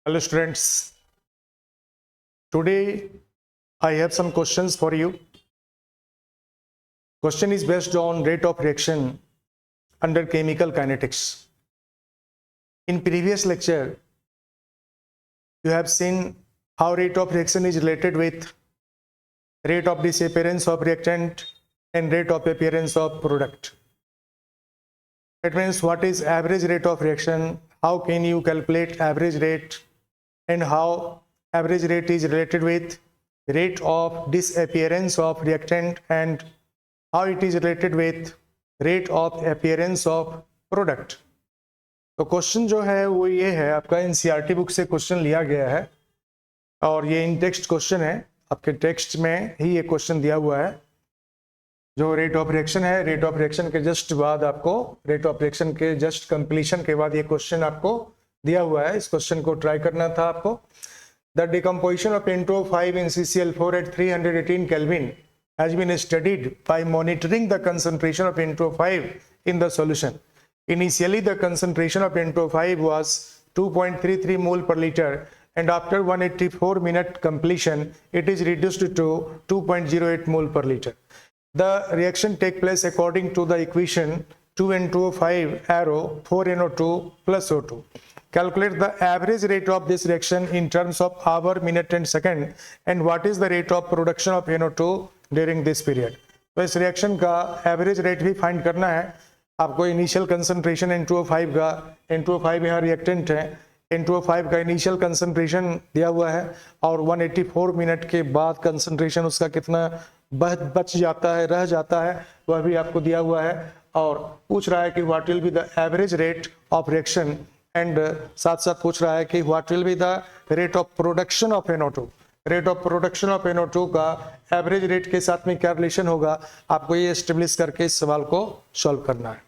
Hello students, today I have some questions for you. Question is based on rate of reaction under chemical kinetics. In previous lecture, you have seen how rate of reaction is related with rate of disappearance of reactant and rate of appearance of product. That means what is average rate of reaction, how can you calculate average rate, and how average rate is related with rate of disappearance of reactant and how it is related with rate of appearance of product. तो question जो है वो ये है, आपका NCERT book से question लिया गया है और ये इन टेक्स्ट क्वेश्चन है, आपके टेक्स्ट में ही ये क्वेश्चन दिया हुआ है। जो रेट ऑफ रिएक्शन है, रेट ऑफ रिएक्शन के जस्ट बाद आपको, रेट ऑफ रिएक्शन के जस्ट कंप्लीशन के बाद ये क्वेश्चन आपको दिया हुआ है। इस क्वेश्चन को ट्राई करना था आपको। The decomposition of N2O5 in CCl4 at 318 Kelvin has been studied by monitoring the concentration of N2O5 in the solution. Initially, the concentration of N2O5 was 2.33 mole per liter, and after 184 minute completion, it is reduced to 2.08 mole per liter. The reaction take place according to the equation 2N2O5 arrow 4NO2 plus O2. Calculate the average rate of this reaction in terms of hour, minute and second, and what is the rate of production of NO2 during this period. तो इस reaction का average rate भी find करना है आपको। Initial concentration N2O5 का, N2O5 यहाँ reactant है, N2O5 का इनिशियल कंसंट्रेशन दिया हुआ है और 184 मिनट के बाद कंसंट्रेशन उसका कितना बच जाता है, रह जाता है, वह भी आपको दिया हुआ है। और पूछ रहा है कि what will be the average rate of reaction, and साथ साथ पूछ रहा है कि what will be the rate of production of NO2। Rate of production of NO2 का एवरेज रेट के साथ में क्या रिलेशन होगा, आपको ये एस्टेब्लिश करके इस सवाल को सॉल्व करना है।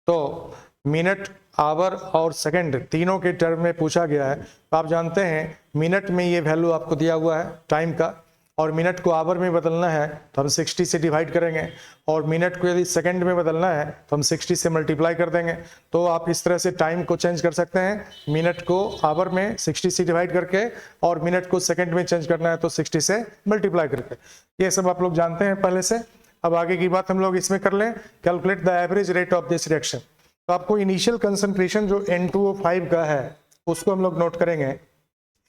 तो मिनट, आवर और सेकंड तीनों के टर्म में पूछा गया है। तो आप जानते हैं मिनट में ये वैल्यू आपको दिया हुआ है टाइम का, और मिनट को आवर में बदलना है तो हम 60 से डिवाइड करेंगे, और मिनट को यदि सेकंड में बदलना है तो हम 60 से मल्टीप्लाई कर देंगे। तो आप इस तरह से टाइम को चेंज कर सकते हैं, मिनट को आवर में 60 से डिवाइड करके, और मिनट को सेकंड में चेंज करना है तो 60 से मल्टीप्लाई करके। ये सब आप लोग जानते हैं पहले से। अब आगे की बात हम लोग इसमें कर लें, calculate the average rate of this reaction. तो आपको इनिशियल कंसंट्रेशन जो N2O5 का है उसको हम लोग नोट करेंगे।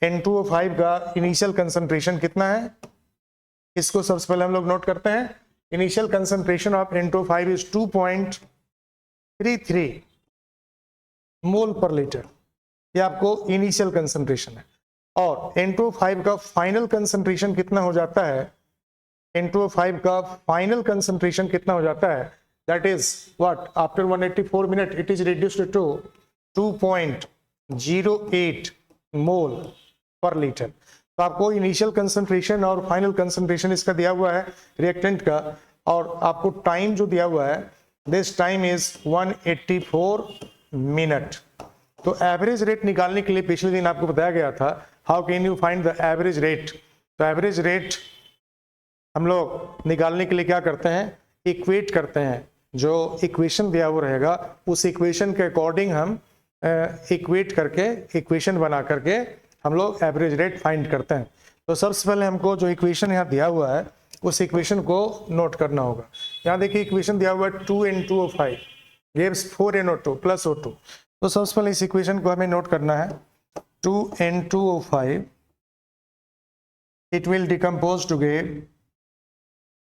N2O5 का इनिशियल कंसंट्रेशन कितना है, इसको सबसे पहले हम लोग नोट करते हैं। Initial concentration of N2O5 is 2.33 mole per litre. ये आपको इनिशियल कंसंट्रेशन है। और N2O5 का फाइनल कंसंट्रेशन कितना हो जाता है, N2O5 का फाइनल कंसंट्रेशन कितना हो जाता है, that is what, after 184 minute it is reduced to 2.08 mole per litre. तो आपको इनिशियल कंसंट्रेशन और फाइनल कंसंट्रेशन इसका दिया हुआ है रिएक्टेंट का, और आपको टाइम जो दिया हुआ है, दिस टाइम इज 184 मिनट। तो एवरेज रेट निकालने के लिए पिछले दिन आपको बताया गया था, how can you find the average rate. तो एवरेज रेट हम लोग निकालने के लिए क्या करते हैं, इक्वेट करते हैं। जो इक्वेशन दिया हुआ रहेगा उस इक्वेशन के अकॉर्डिंग हम इक्वेट करके, इक्वेशन बना करके हम लोग एवरेज रेट फाइंड करते हैं। तो सबसे पहले हमको जो इक्वेशन यहाँ दिया हुआ है उस इक्वेशन को नोट करना होगा। यहाँ देखिए इक्वेशन दिया हुआ है 2N2O5 gives 4NO2 plus O2। तो सबसे पहले इस इक्वेशन को हमें नोट करना है। 2N2O5 it will decompose to give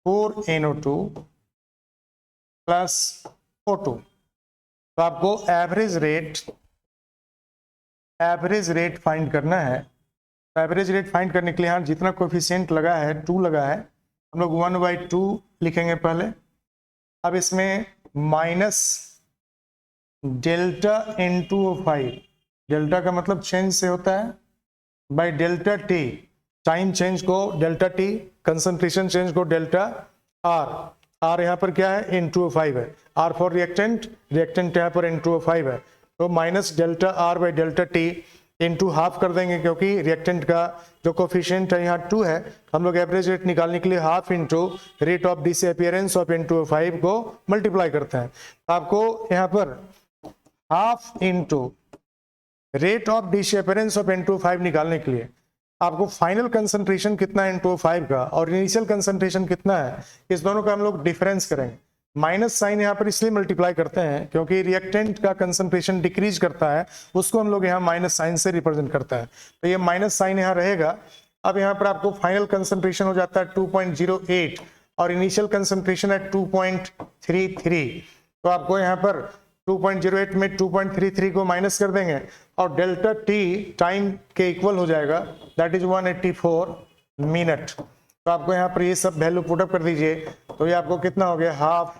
4NO2 plus O2। तो आपको एवरेज रेट फाइंड करना है। एवरेज रेट फाइंड करने के लिए यहाँ जितना कोएफिशिएंट लगा है 2 लगा है, हम लोग 1/2 लिखेंगे पहले। अब इसमें माइनस डेल्टा N2O5, डेल्टा का मतलब चेंज से होता है, by delta T, time change को डेल्टा टी, कंसंट्रेशन चेंज को डेल्टा आर। आर यहाँ पर क्या है, N2O5 है, आर फॉर रिएक्टेंट, रिएक्टेंट यहाँ पर N2O5 है। तो minus delta R by delta T into half कर देंगे, क्योंकि रिएक्टेंट का जो कोफिशिएंट है यहाँ 2 है, हम लोग एवरेज रेट निकालने के लिए half into rate of disappearance of N2O5 को मल्टीप्लाई करते हैं। आपको यहाँ पर half into rate of disappearance of N2O5 निकालने के लिए आपको फाइनल कंसंट्रेशन कितना है N2O5 का और इनिशियल कंसंट्रेशन कितना है, इस दोनों का हम लोग डिफरेंस करेंगे। माइनस साइन यहाँ पर इसलिए मल्टीप्लाई करते हैं क्योंकि रिएक्टेंट का कंसंट्रेशन डिक्रीज करता है, उसको हम लोग यहाँ माइनस साइन से रिप्रेजेंट करता है, तो ये माइनस साइन यहाँ रहेगा। अब यहाँ पर आपको फाइनल कंसंट्रेशन हो जाता है 2.08 और इनिशियल कंसंट्रेशन है 2.33, तो आपको यहाँ पर 2.08 में 2.33 को माइनस कर देंगे और डेल्टा टी टाइम के इक्वल हो जाएगा, दैट इज 184 मिनट। तो आपको यहाँ पर ये सब वैल्यू पुटअप कर दीजिए, तो ये आपको कितना हो गया हाफ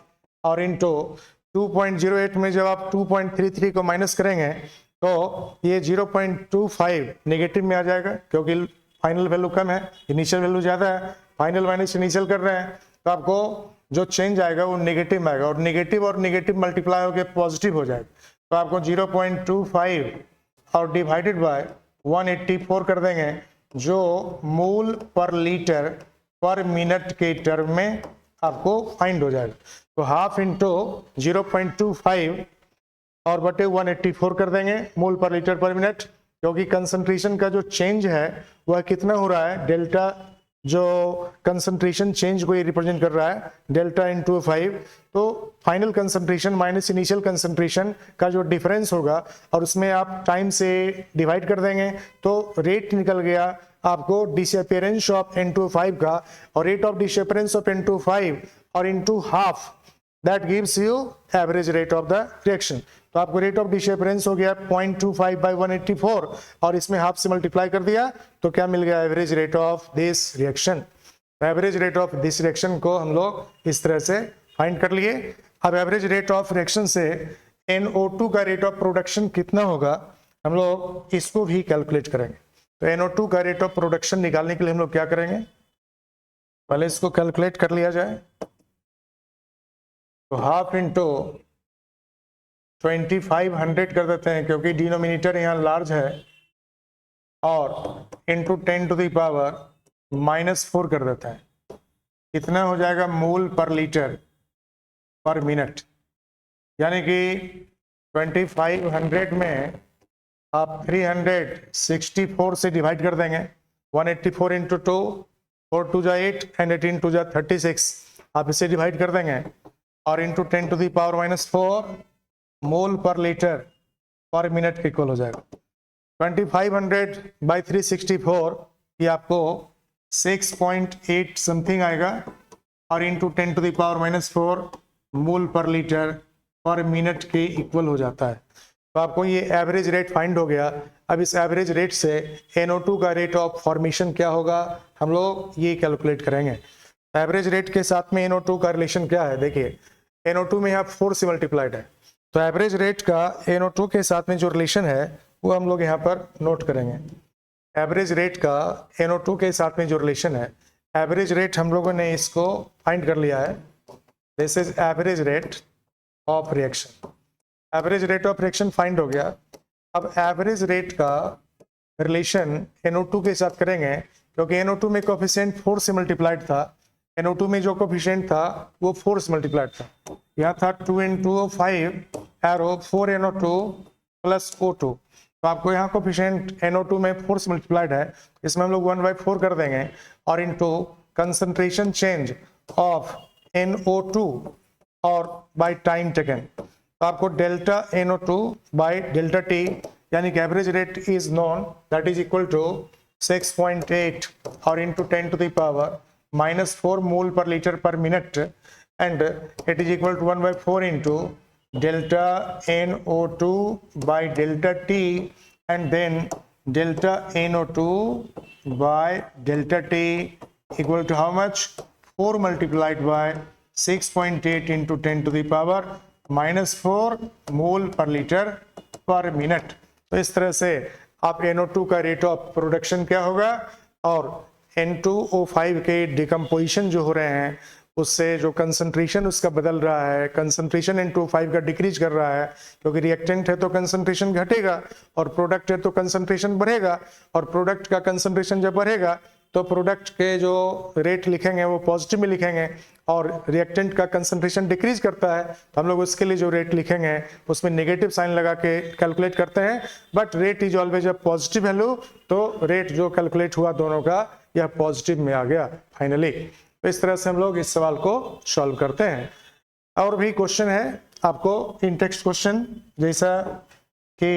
और इंटू 2.08 में जब आप 2.33 को माइनस करेंगे तो ये 0.25 नेगेटिव में आ जाएगा क्योंकि फाइनल वैल्यू कम है, इनिशियल वैल्यू ज्यादा है, फाइनल माइनस इनिशियल कर रहे हैं, तो आपको जो चेंज आएगा वो नेगेटिव में आएगा और नेगेटिव मल्टीप्लाई होकर पॉजिटिव हो जाएगा। तो आपको 0.25 और डिवाइडेड बाय 184 कर देंगे, जो मोल पर लीटर पर मिनट के टर्म में आपको फाइंड हो जाएगा। तो हाफ इंटू 0.25 और बटे 184 कर देंगे मोल पर लीटर पर मिनट, क्योंकि कंसंट्रेशन का जो चेंज है वह कितना हो रहा है, डेल्टा जो कंसंट्रेशन चेंज को ये रिप्रेजेंट कर रहा है डेल्टा इंटू 5, तो final concentration minus initial concentration का जो डिफरेंस होगा और उसमें आप टाइम से डिवाइड कर देंगे तो रेट निकल गया आपको डिसअपियरेंस ऑफ N2O5 का, और rate of disappearance of N2O5 और into half that gives you average rate of the reaction. तो आपको रेट ऑफ डिसअपियरेंस हो गया 0.25 बाय 184 और इसमें हाफ से मल्टीप्लाई कर दिया तो क्या मिल गया, average rate of this reaction. Average rate of this reaction को हम लोग इस तरह से फाइंड कर लिए। अब एवरेज रेट ऑफ रिएक्शन से NO2 का रेट ऑफ प्रोडक्शन कितना होगा हम लोग इसको भी कैलकुलेट करेंगे। तो NO2 का रेट ऑफ प्रोडक्शन निकालने के लिए हम लोग क्या करेंगे, पहले इसको कैलकुलेट कर लिया जाए। तो हाफ इंटू 2500 कर देते हैं क्योंकि डिनोमिनेटर यहाँ लार्ज है, और इंटू 10 टू द पावर -4 कर देते हैं, कितना हो जाएगा मोल पर लीटर पर मिनट, यानी कि 2500 में आप 364 से डिवाइड कर देंगे, 184 इंटू 2, 4 2 जा 8 एंड 18 2 जा 36, आप इसे डिवाइड कर देंगे और into 10 to the power -4 mole per litre per minute के इक्वल हो जाएगा। 2500 बाई 364 ये आपको 6.8 समथिंग आएगा और into 10 to the power -4 mole per litre per minute के इक्वल हो जाता है। तो आपको ये एवरेज रेट फाइंड हो गया। अब इस एवरेज रेट से NO2 का रेट ऑफ फॉर्मेशन क्या होगा हम लोग ये कैलकुलेट करेंगे। एवरेज रेट के साथ में NO2 का रिलेशन क्या है, देखिए NO2 में यहाँ 4 से मल्टीप्लाइड है, तो एवरेज रेट का NO2 के साथ में जो रिलेशन है वो हम लोग यहाँ पर नोट करेंगे। एवरेज रेट का NO2 के साथ में जो रिलेशन है, एवरेज रेट हम लोगों ने इसको फाइंड कर लिया है, this is average rate of reaction. Average rate of reaction find हो गया। अब एवरेज रेट का रिलेशन NO2 के साथ करेंगे क्योंकि NO2 में कोफिशिएंट 4 से मल्टीप्लाइड था, NO2 में जो कोफिशिएंट था वो 4 से मल्टीप्लाइड था, यहाँ था 2 into 5 arrow 4 NO2 plus O2, तो आपको यहाँ कोफिशिएंट NO2 में 4 से मल्टीप्लाइड है, इसमें हम लोग 1/4 कर देंगे और into concentration change of NO2 और बाय टाइम टेकन, तो आपको delta NO2 by delta T यानी कि average rate is known that is equal to 6.8 और into 10 to the power -4 mole per litre per minute and it is equal to 1/4 into delta NO2 by delta T and then delta NO2 by delta T equal to how much, 4 multiplied by 6.8 into 10 to the power -4 mole per litre per minute. तो इस तरह से आप NO2 का rate of production क्या होगा और N2O5 के डिकम्पोजिशन जो हो रहे हैं उससे जो कंसंट्रेशन उसका बदल रहा है, कंसंट्रेशन N2O5 का डिक्रीज कर रहा है, क्योंकि रिएक्टेंट है तो कंसंट्रेशन घटेगा और प्रोडक्ट है तो कंसंट्रेशन बढ़ेगा, और प्रोडक्ट का कंसंट्रेशन जब बढ़ेगा तो प्रोडक्ट के जो रेट लिखेंगे वो पॉजिटिव में लिखेंगे, और रिएक्टेंट का कंसंट्रेशन डिक्रीज करता है तो हम लोग उसके लिए जो रेट लिखेंगे उसमें नेगेटिव साइन लगा के कैलकुलेट करते हैं। But rate is always a positive value, तो रेट जो कैलकुलेट हुआ दोनों का यह पॉजिटिव में आ गया फाइनली। तो इस तरह से हम लोग इस सवाल को सॉल्व करते हैं। और भी क्वेश्चन है आपको इन टेक्स्ट क्वेश्चन, जैसा कि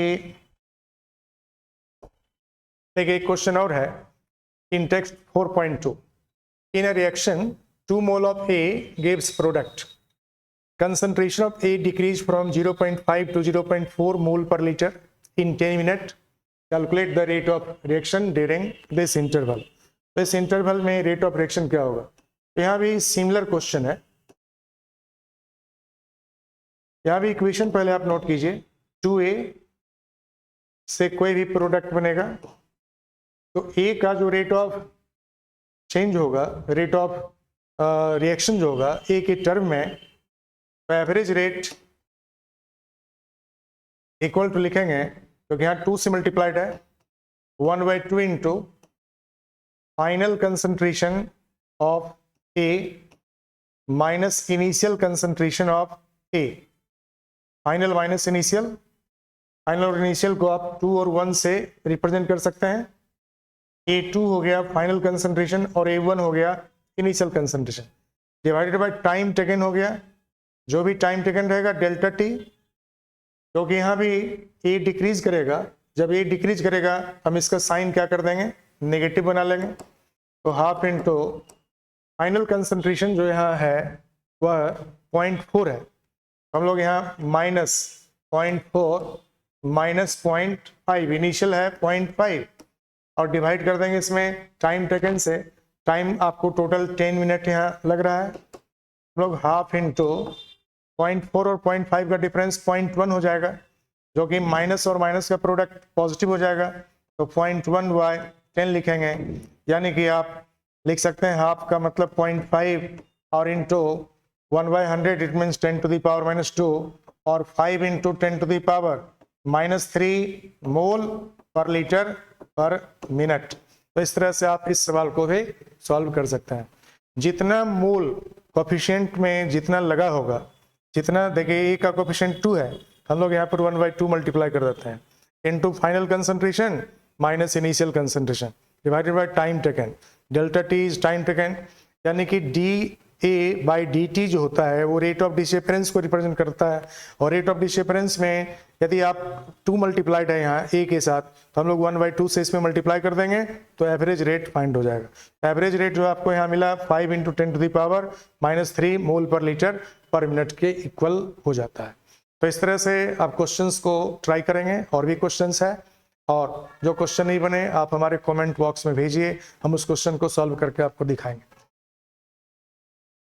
एक क्वेश्चन और है in text 4.2, in a reaction 2 mole of A gives product. Concentration of A decreased from 0.5 to 0.4 mole per liter in 10 minutes. Calculate the rate of reaction during this interval. तो इस interval में rate of reaction क्या होगा? यहाँ भी similar question है। यहाँ भी इक्वेशन पहले आप नोट कीजिए, 2A से कोई भी प्रोडक्ट बनेगा तो A का जो रेट ऑफ चेंज होगा, रेट ऑफ रिएक्शन जो होगा ए के टर्म में, तो एवरेज रेट इक्वल टू लिखेंगे क्योंकि यहाँ 2 से मल्टीप्लाइड है, 1/2 into final concentration of A minus initial concentration of A. Final minus initial, final और इनिशियल को आप 2 और 1 से रिप्रेजेंट कर सकते हैं। A2 हो गया फाइनल कंसंट्रेशन और A1 हो गया initial concentration, divided by time taken हो गया, जो भी टाइम टेकन रहेगा डेल्टा टी, क्योंकि यहाँ भी ए डिक्रीज करेगा। जब ए डिक्रीज करेगा हम इसका साइन क्या कर देंगे, नेगेटिव बना लेंगे। तो हाफ इंटू फाइनल कंसंट्रेशन जो यहाँ है वह 0.4 है, हम लोग यहाँ माइनस 0.4 माइनस 0.5, इनिशियल है 0.5 और डिवाइड कर देंगे इसमें टाइम टेकन से। टाइम आपको टोटल 10 मिनट यहाँ लग रहा है, हम लोग हाफ इंटू 0.4 और 0.5 का डिफरेंस 0.1 हो जाएगा, जो कि माइनस और माइनस का प्रोडक्ट पॉजिटिव हो जाएगा, तो 0.1/10 लिखेंगे। यानी कि आप लिख सकते हैं हाफ का मतलब 0.5 और into 1/100 it means 10 to the power -2 और 5 into 10 to the power -3 mole per litre per minute. तो इस तरह से आप इस सवाल को भी सॉल्व कर सकते हैं। जितना मोल कोफिशिएंट में जितना लगा होगा, जितना देखिए ए का कोफिशिएंट 2 है, हम लोग यहाँ पर 1/2 मल्टीप्लाई कर देते हैं into final concentration minus initial concentration divided by time taken, delta T is time taken, यानी कि dA/dt जो होता है वो रेट ऑफ डिसअपियरेंस को रिप्रेजेंट करता है। और रेट ऑफ डिसअपियरेंस में यदि आप 2 मल्टीप्लाइड है यहाँ ए के साथ, तो हम लोग 1/2 से इसमें मल्टीप्लाई कर देंगे तो एवरेज रेट फाइंड हो जाएगा। एवरेज रेट जो आपको यहाँ मिला 5 into 10 to the power -3 mole per litre per minute के इक्वल हो जाता है। तो इस तरह से आप क्वेश्चंस को ट्राई करेंगे। और भी क्वेश्चंस है, और जो क्वेश्चन नहीं बने आप हमारे कमेंट बॉक्स में भेजिए, हम उस क्वेश्चन को सॉल्व करके आपको दिखाएंगे।